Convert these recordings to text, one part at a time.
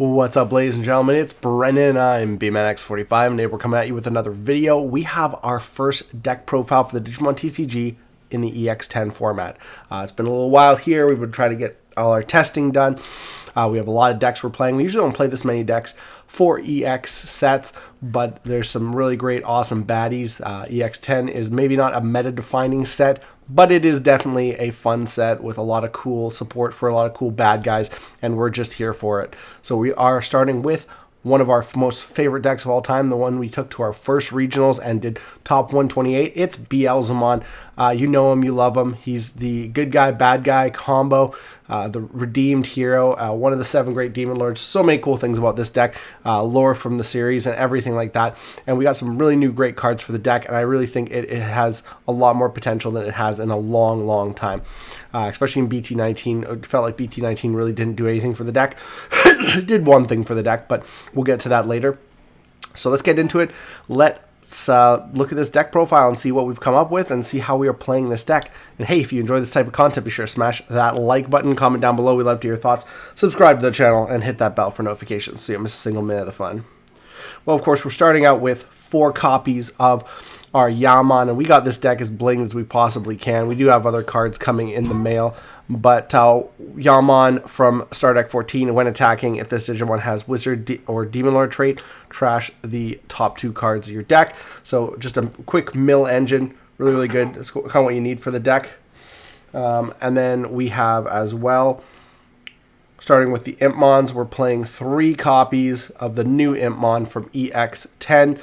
What's up, ladies and gentlemen? It's Brennan. I'm BManX45, and today we're coming at you with another video. We have our first deck profile for the Digimon TCG in the EX10 format. It's been a little while here. We've been trying to get all our testing done. We have a lot of decks we're playing. We usually don't play this many decks for EX sets, but there's some really great, awesome baddies. EX10 is maybe not a meta-defining set, but it is definitely a fun set with a lot of cool support for a lot of cool bad guys, and we're just here for it. So we are starting with one of our most favorite decks of all time, the one we took to our first regionals and did top 128. It's Beelzemon. You know him, you love him. He's the good guy, bad guy combo, the redeemed hero, one of the 7 great demon lords. So many cool things about this deck, lore from the series and everything like that. And we got some really new great cards for the deck, and I really think it has a lot more potential than it has in a long, long time. Especially in BT19. It felt like BT19 really didn't do anything for the deck. It did one thing for the deck, but we'll get to that later. So let's get into it. Let's look at this deck profile and see what we've come up with and see how we are playing this deck. And hey, if you enjoy this type of content, be sure to smash that like button, comment down below. We'd love to hear your thoughts. Subscribe to the channel and hit that bell for notifications so you don't miss a single minute of the fun. Well, of course, we're starting out with 4 copies of our Yamon, and we got this deck as bling as we possibly can. We do have other cards coming in the mail, but Yamon from Star Deck 14, when attacking, if this Digimon has Wizard or Demon Lord trait, trash the top 2 cards of your deck. So just a quick mill engine, really, really good. That's kind of what you need for the deck. And then we have as well, starting with the Impmons, we're playing 3 copies of the new Impmon from EX10.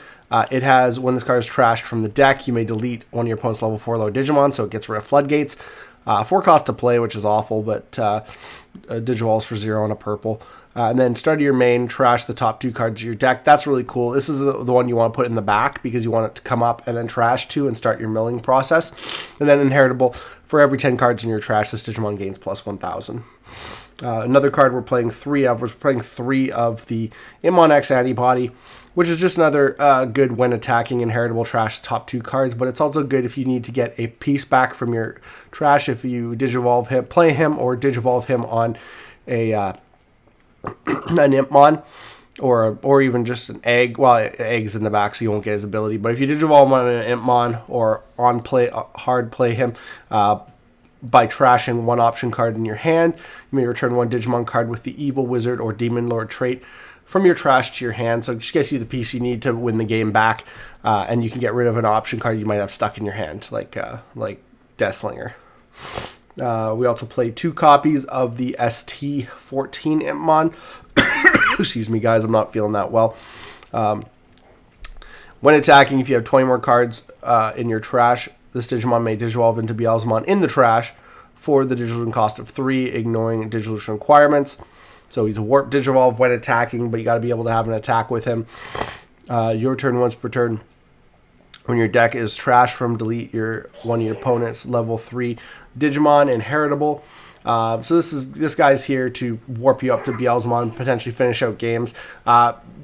It has, when this card is trashed from the deck, you may delete one of your opponent's level 4 low Digimon, so it gets rid of Floodgates. 4 cost to play, which is awful, but Digivolves for 0 and a purple. And then start of your main, trash the top 2 cards of your deck. That's really cool. This is the one you want to put in the back because you want it to come up and then trash 2 and start your milling process. And then inheritable, for every 10 cards in your trash, this Digimon gains plus 1,000. Another card we're playing 3 of. We're playing 3 of the Digimon X-Antibody, which is just another good when attacking inheritable trash top 2 cards, but it's also good if you need to get a piece back from your trash. If you Digivolve him, play him, or Digivolve him on a an Impmon, or even just an egg. Well, egg's in the back, so you won't get his ability. But if you Digivolve him on an Impmon or on play hard play him, by trashing 1 option card in your hand, you may return 1 Digimon card with the Evil Wizard or Demon Lord trait from your trash to your hand. So it just gets you the piece you need to win the game back, and you can get rid of an option card you might have stuck in your hand, like Deathslinger. We also play 2 copies of the ST14 Impmon. Excuse me, guys, I'm not feeling that well. When attacking, if you have 20 more cards in your trash, this Digimon may Digivolve into Beelzemon in the trash for the Digillusion cost of 3, ignoring Digillusion requirements. So he's a Warp Digivolve when attacking, but you got to be able to have an attack with him. Your turn once per turn. When your deck is trashed from, delete one of your opponent's level 3 Digimon, inheritable. So this guy's here to warp you up to Beelzemon, potentially finish out games.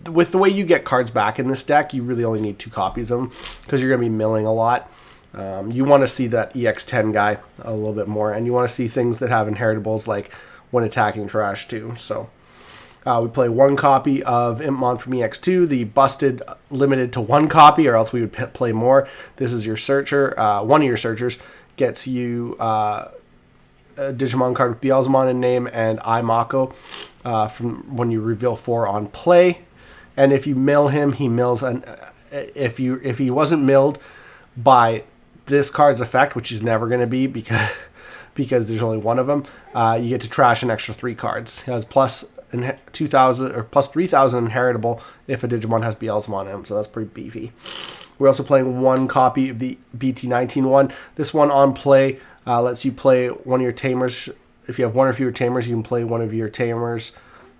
With the way you get cards back in this deck, you really only need 2 copies of them because you're going to be milling a lot. You want to see that EX10 guy a little bit more, and you want to see things that have inheritables like when attacking trash too. So we play 1 copy of Impmon from EX2, the busted limited to 1 copy, or else we would play more. This is your searcher. One of your searchers gets you a Digimon card with Beelzemon in name and Mako from when you reveal 4 on play. And if you mill him, he mills. And if he wasn't milled by this card's effect, which he's never going to be because there's only 1 of them, you get to trash an extra 3 cards. He has plus 2,000 or plus 3,000 inheritable if a Digimon has Beelzemon in him, so that's pretty beefy. We're also playing 1 copy of the BT19 one. This one on play lets you play one of your Tamers. If you have 1 or fewer Tamers, you can play one of your Tamers,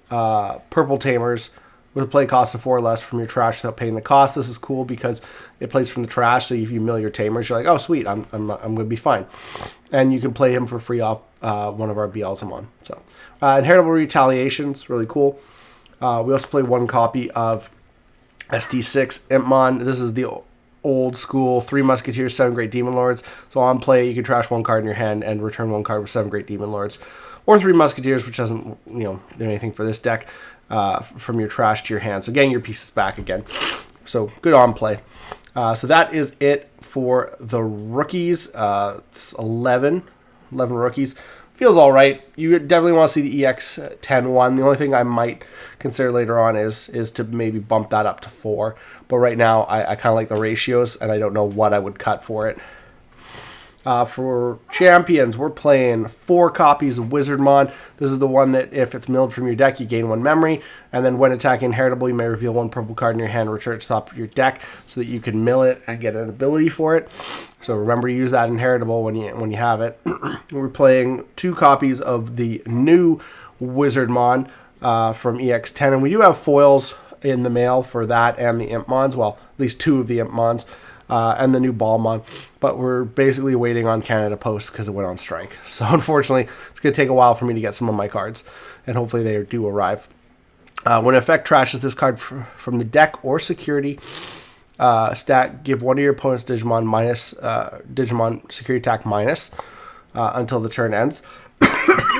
purple Tamers, with a play cost of 4 or less from your trash without paying the cost. This is cool because it plays from the trash, so if you mill your Tamers, you're like, oh, sweet, I'm going to be fine. And you can play him for free off one of our Beelzemon. So, inheritable retaliations, really cool. We also play 1 copy of ST6 Impmon. This is the old school 3 Musketeers, 7 Great Demon Lords. So on play, you can trash 1 card in your hand and return 1 card with 7 Great Demon Lords. or 3 Musketeers, which doesn't, do anything for this deck, from your trash to your hand. So getting your pieces back again. So good on play. So that is it for the rookies. It's 11 rookies. Feels all right. You definitely want to see the EX10 one. The only thing I might consider later on is to maybe bump that up to 4. But right now, I kind of like the ratios, and I don't know what I would cut for it. For champions, we're playing 4 copies of Wizardmon. This is the one that if it's milled from your deck, you gain 1 memory. And then when attacking inheritable, you may reveal 1 purple card in your hand, return it to the top of your deck so that you can mill it and get an ability for it. So remember to use that inheritable when you have it. We're playing 2 copies of the new Wizardmon from EX10. And we do have foils in the mail for that and the Impmons. Well, at least 2 of the Impmons. And the new Ballmon, but we're basically waiting on Canada Post because it went on strike. So unfortunately, it's going to take a while for me to get some of my cards, and hopefully they do arrive. When an effect trashes this card from the deck or security stack, give one of your opponent's Digimon Digimon security attack minus until the turn ends.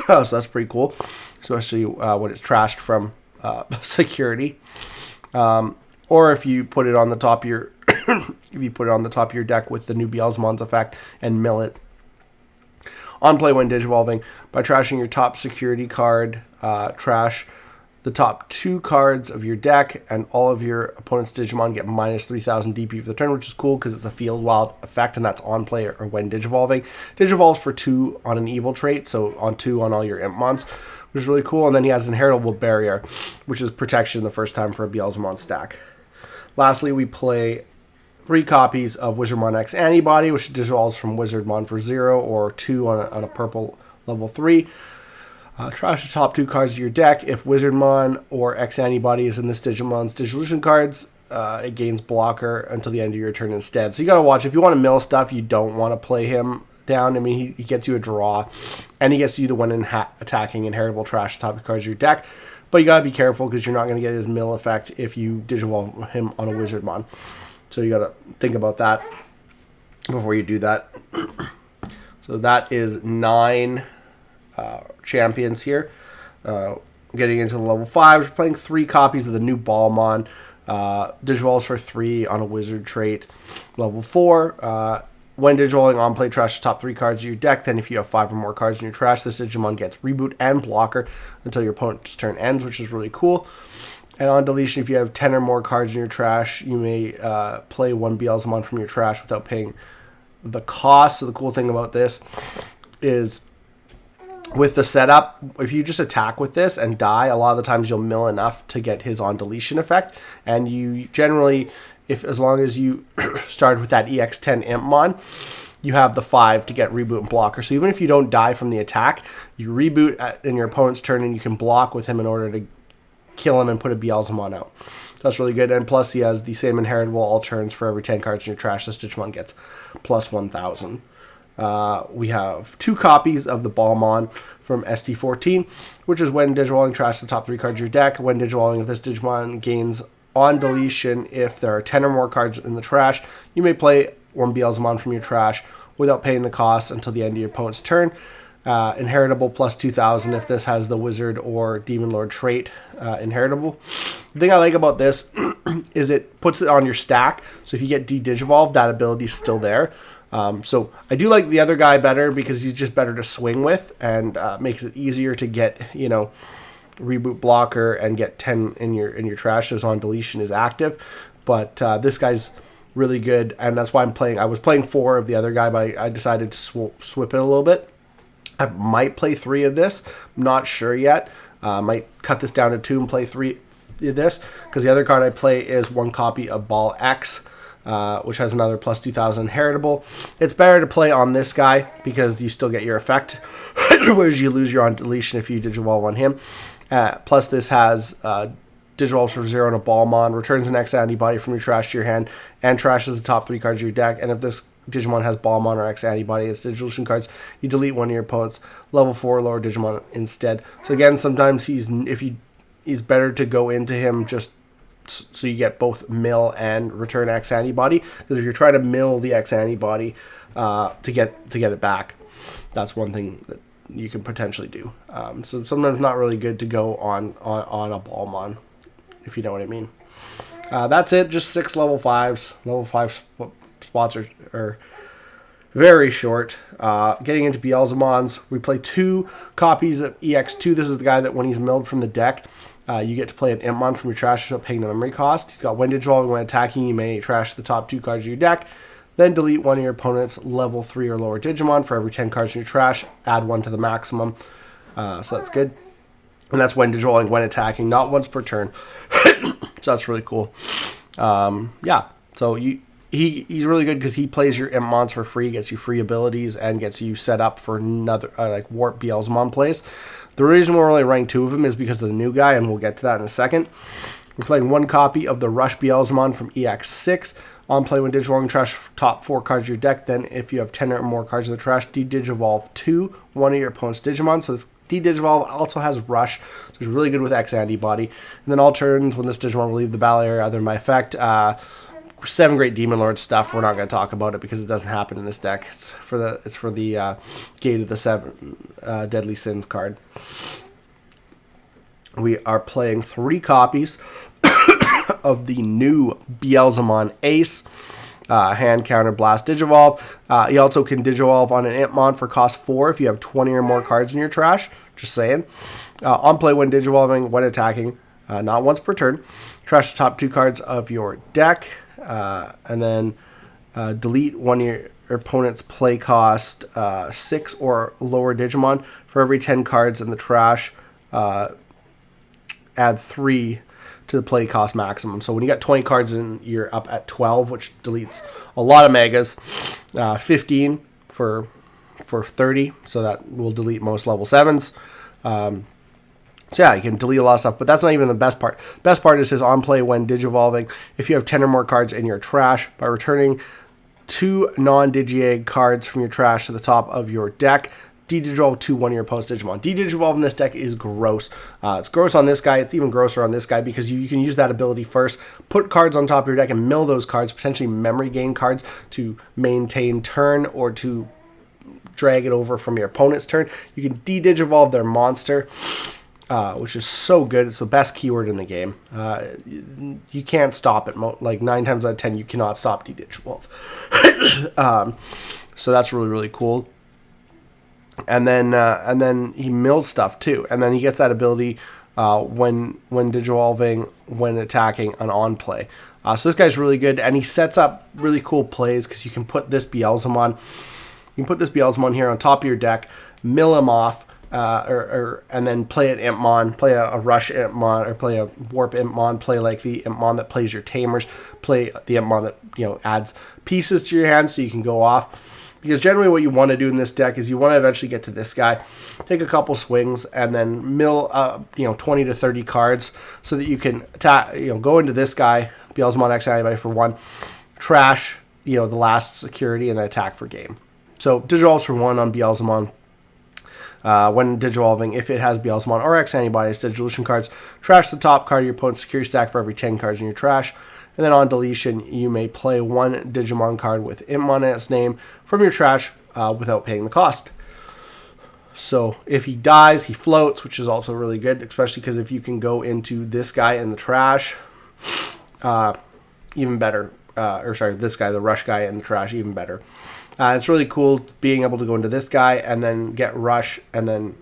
So that's pretty cool, especially when it's trashed from security. Or if you put it on the top of your if you put it on the top of your deck with the new Beelzemon's effect and mill it. On play when Digivolving, by trashing your top security card, trash the top 2 cards of your deck, and all of your opponent's Digimon get minus 3,000 DP for the turn, which is cool because it's a field wild effect, and that's on play or when Digivolving. Digivolves for 2 on an evil trait, so on 2 on all your Impmons, which is really cool. And then he has Inheritable Barrier, which is protection the first time for a Beelzemon stack. Lastly, we play 3 copies of Wizardmon X-Antibody, which dissolves from Wizardmon for 0 or 2 on a purple level 3. Trash the top 2 cards of your deck. If Wizardmon or X-Antibody is in this Digimon's Dissolution cards, it gains blocker until the end of your turn instead. So you got to watch. If you want to mill stuff, you don't want to play him down. I mean, he gets you a draw, and he gets you the one in attacking Inheritable Trash the top 2 cards of your deck. But you got to be careful because you're not going to get his mill effect if you Digivolve him on a Wizardmon. So you got to think about that before you do that. So that is 9 champions here. Getting into the level 5, we're playing 3 copies of the new Ballmon. Digivolves for 3 on a wizard trait. Level 4, when Digivolving on play, trash the top 3 cards of your deck. Then if you have 5 or more cards in your trash, this Digimon gets reboot and blocker until your opponent's turn ends, which is really cool. And on deletion, if you have 10 or more cards in your trash, you may play 1 Beelzemon from your trash without paying the cost. So the cool thing about this is with the setup, if you just attack with this and die, a lot of the times you'll mill enough to get his on deletion effect. And you generally, as long as you start with that EX10 Impmon, you have the 5 to get reboot and blocker. So even if you don't die from the attack, you reboot in your opponent's turn and you can block with him in order to kill him and put a Beelzemon out. So that's really good. And plus he has the same inheritable all turns for every 10 cards in your trash. This Digimon gets plus 1,000. We have 2 copies of the Ballmon from ST14, which is when Digivolving trash the top 3 cards of your deck. When Digivolving, if this Digimon gains on deletion, if there are 10 or more cards in the trash, you may play 1 Beelzemon from your trash without paying the cost until the end of your opponent's turn. Inheritable plus 2,000 if this has the Wizard or Demon Lord trait inheritable. The thing I like about this is it puts it on your stack, so if you get De-Digivolve, that ability is still there. So I do like the other guy better because he's just better to swing with and makes it easier to get, reboot blocker and get 10 in your trash. So on deletion is active, but this guy's really good, and that's why I was playing 4 of the other guy, but I decided to swip it a little bit. I might play 3 of this. I'm not sure yet. Might cut this down to 2 and play 3 of this, because the other card I play is 1 copy of Ball X, which has another plus 2,000 inheritable. It's better to play on this guy because you still get your effect, whereas you lose your on deletion if you Digivolve on him. Plus this has Digivolves for 0 on a Ballmon, returns an X-Antibody from your trash to your hand, and trashes the top 3 cards of your deck. And if this Digimon has Ballmon or X-Antibody, its Dissolution cards, you delete one of your opponent's level 4 or lower Digimon instead. So again, sometimes he's better to go into him just so you get both mill and return X-Antibody, because if you're trying to mill the X-Antibody to get it back, that's one thing you can potentially do. So sometimes not really good to go on a Balmon, if you know what I mean. That's it. Just 6 level 5s. Level 5 spots are very short. Getting into Beelzemons, we play 2 copies of EX2. This is the guy that when he's milled from the deck, you get to play an Impmon from your trash without paying the memory cost. He's got when Digivolving. When attacking, you may trash the top 2 cards of your deck. Then delete one of your opponent's level 3 or lower Digimon. For every 10 cards in your trash, add 1 to the maximum. So that's good. And that's when Digivolving when attacking, not once per turn. So that's really cool. Yeah, so he's really good because he plays your Impmons for free, gets you free abilities, and gets you set up for another like Warp Beelzemon plays. The reason we're only running 2 of them is because of the new guy, and we'll get to that in a second. We're playing 1 copy of the Rush Beelzemon from EX6. On play when Digivolving, trash top 4 cards of your deck. Then if you have 10 or more cards in the trash, De-Digivolve 2, one of your opponent's Digimon. So this De-Digivolve also has Rush, so it's really good with X-Antibody. And then all turns when this Digimon will leave the battle area other than by effect. 7 Great Demon Lord stuff. We're not going to talk about it because it doesn't happen in this deck. It's for the Gate of the 7 Deadly Sins card. We are playing 3 copies of the new Beelzemon Ace. Hand counter blast Digivolve. You also can Digivolve on an Impmon for cost 4 if you have 20 or more cards in your trash. Just saying. On play when Digivolving, when attacking, not once per turn. Trash the top 2 cards of your deck. And then delete one of your opponent's play cost 6 or lower Digimon. For every 10 cards in the trash, add 3 to the play cost maximum. So when you got 20 cards in, you're up at 12, which deletes a lot of megas. 15 for 30, so that will delete most level 7s. So yeah, you can delete a lot of stuff, but that's not even the best part. Best part is his on play when Digivolving. If you have 10 or more cards in your trash, by returning 2 non-Digi-Egg cards from your trash to the top of your deck, De-Digivolve to one of your opponent's Digimon. De-Digivolve in this deck is gross. It's gross on this guy. It's even grosser on this guy because you can use that ability first, put cards on top of your deck and mill those cards, potentially memory gain cards to maintain turn or to drag it over from your opponent's turn. You can De-Digivolve their monster, which is so good. It's the best keyword in the game. You can't stop it. Like 9 times out of 10, you cannot stop De-Digivolve. So that's really, really cool. And then he mills stuff too, and then he gets that ability when Digivolving, when attacking, and on play. So this guy's really good, and he sets up really cool plays because you can put this Beelzemon, here on top of your deck, mill him off, and then play an Impmon, play a Rush Impmon, or play a Warp Impmon, play like the Impmon that plays your Tamers, play the Impmon that adds pieces to your hand so you can go off. Because generally what you want to do in this deck is you want to eventually get to this guy, take a couple swings, and then mill 20 to 30 cards so that you can go into this guy, Beelzemon X-Antibody for 1, trash the last security, and then attack for game. So Digivolves for 1 on Beelzemon. When Digivolving, if it has Beelzemon or X-Antibody as Digillusion cards, trash the top card of your opponent's security stack for every 10 cards in your trash. And then on deletion, you may play 1 Digimon card with Impmon in its name from your trash without paying the cost. So if he dies, he floats, which is also really good, especially because if you can go into this guy in the trash, even better. This guy, the Rush guy in the trash, even better. It's really cool being able to go into this guy and then get Rush and then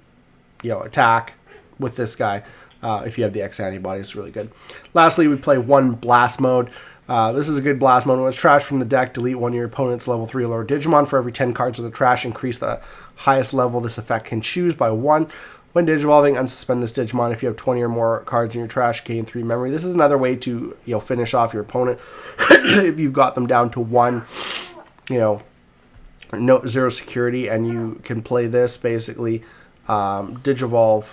attack with this guy. If you have the X-Antibody, it's really good. Lastly, we play 1 Blast Mode. This is a good Blast Mode. When it's trash from the deck, delete one of your opponent's level 3 or lower Digimon. For every 10 cards in the trash, increase the highest level this effect can choose by 1. When Digivolving, unsuspend this Digimon. If you have 20 or more cards in your trash, gain 3 memory. This is another way to finish off your opponent. If you've got them down to 1, 0 security, and you can play this basically Digivolve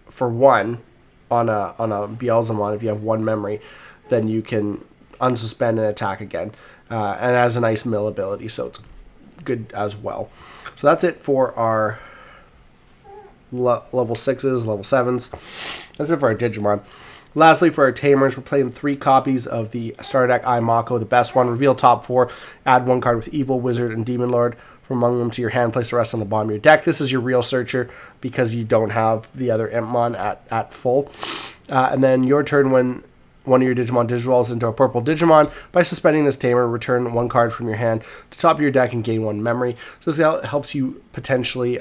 for 1. On a Beelzemon, if you have 1 memory, then you can unsuspend and attack again. And it has a nice mill ability, so it's good as well. So that's it for our level 6s, level 7s. That's it for our Digimon. Lastly, for our Tamers, we're playing 3 copies of the starter deck Mako, the best one. Reveal top 4, add 1 card with Evil, Wizard, and Demon Lord. from among them to your hand. Place the rest on the bottom of your deck. This is your real searcher because you don't have the other Impmon at full. And then your turn, when one of your Digimon Digivolves into a purple Digimon, by suspending this Tamer, return 1 card from your hand to top of your deck and gain 1 memory. So this helps you potentially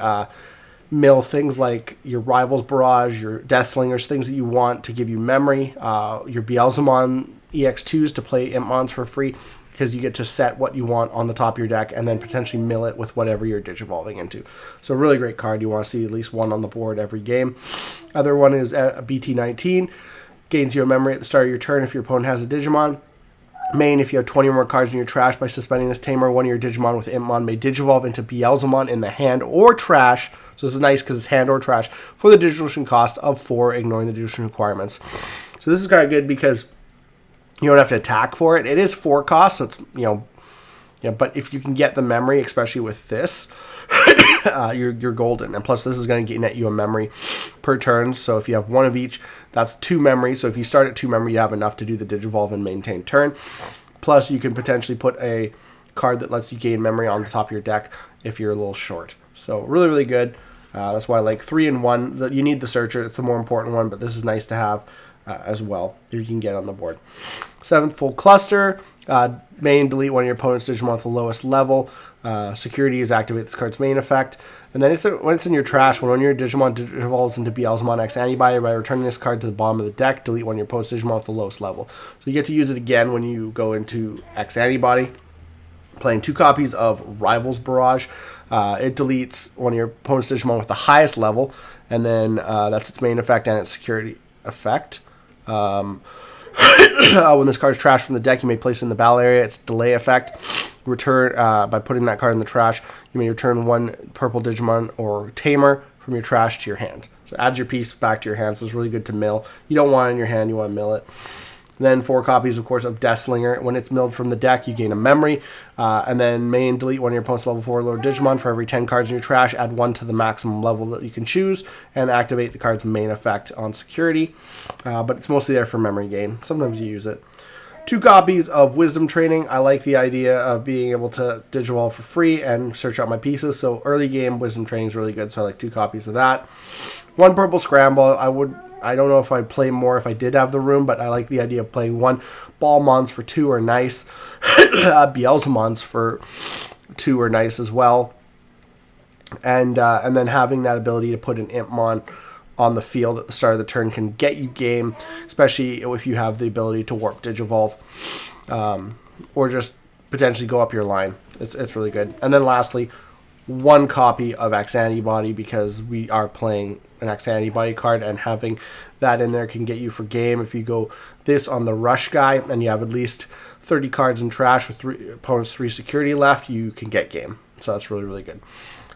mill things like your Rivals Barrage, your Death Slingers, things that you want to give you memory, your Beelzemon EX2s to play Impmons for free, because you get to set what you want on the top of your deck and then potentially mill it with whatever you're Digivolving into. So really great card. You want to see at least 1 on the board every game. Other one is BT19. Gains you a memory at the start of your turn if your opponent has a Digimon. Main, if you have 20 or more cards in your trash, by suspending this Tamer, one of your Digimon with Impmon may Digivolve into Beelzemon in the hand or trash. So this is nice because it's hand or trash for the Digitalization cost of 4, ignoring the Digitalization requirements. So this is kind of good because you don't have to attack for it. It is 4 costs, so it's, but if you can get the memory, especially with this, you're golden. And plus, this is going to net you a memory per turn. So if you have 1 of each, that's 2 memories. So if you start at 2 memory, you have enough to do the Digivolve and maintain turn. Plus, you can potentially put a card that lets you gain memory on the top of your deck if you're a little short. So really, really good. That's why I like 3 and 1. You need the Searcher. It's the more important one, but this is nice to have as well. You can get on the board. 7th full cluster. Main, delete one of your opponent's Digimon at the lowest level. Security is activate this card's main effect. And then when it's in your trash, when one of your Digimon evolves into Beelzemon X-Antibody, by returning this card to the bottom of the deck, delete one of your opponent's Digimon at the lowest level. So you get to use it again when you go into X-Antibody. Playing 2 copies of Rivals Barrage. It deletes one of your opponent's Digimon with the highest level, and then that's its main effect and its security effect. When this card is trashed from the deck, you may place it in the battle area. Its delay effect. Return by putting that card in the trash. You may return 1 purple Digimon or Tamer from your trash to your hand. So it adds your piece back to your hand. So it's really good to mill. You don't want it in your hand. You want to mill it. Then 4 copies, of course, of Death Slinger. When it's milled from the deck, you gain a memory. And then main, delete one of your opponent's level 4 or lower Digimon. For every 10 cards in your trash, add 1 to the maximum level that you can choose. And activate the card's main effect on security. But it's mostly there for memory gain. Sometimes you use it. 2 copies of Wisdom Training. I like the idea of being able to Digivolve for free and search out my pieces. So early game Wisdom Training is really good. So I like 2 copies of that. 1 purple Scramble. I don't know if I'd play more if I did have the room, but I like the idea of playing 1. Ballmons for 2 are nice. Beelzemons for 2 are nice as well. And then having that ability to put an Impmon on the field at the start of the turn can get you game, especially if you have the ability to Warp Digivolve, or just potentially go up your line. It's really good. And then lastly, 1 copy of X-Antibody, because we are playing an X-Antibody card, and having that in there can get you for game. If you go this on the Rush guy and you have at least 30 cards in trash with 3 opponents 3 security left, you can get game. So that's really, really good.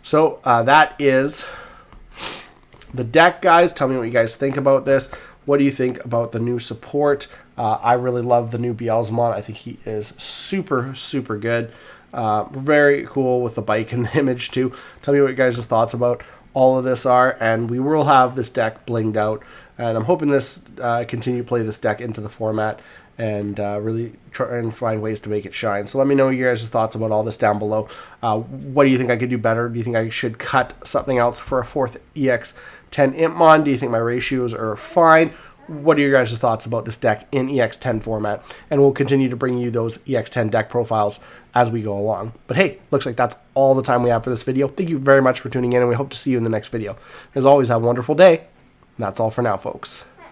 So that is the deck, guys. Tell me what you guys think about this. What do you think about the new support? I really love the new Beelzemon. I think he is super, super good. Very cool with the bike and the image too. Tell me what you guys' thoughts about all of this are, and we will have this deck blinged out, and I'm hoping this continue to play this deck into the format and really try and find ways to make it shine. So let me know your guys' thoughts about all this down below. What do you think I could do better? Do you think I should cut something else for a 4th EX10 Impmon? Do you think my ratios are fine? What are your guys' thoughts about this deck in EX10 format? And we'll continue to bring you those EX10 deck profiles as we go along. But hey, looks like that's all the time we have for this video. Thank you very much for tuning in, and we hope to see you in the next video. As always, have a wonderful day. And that's all for now, folks.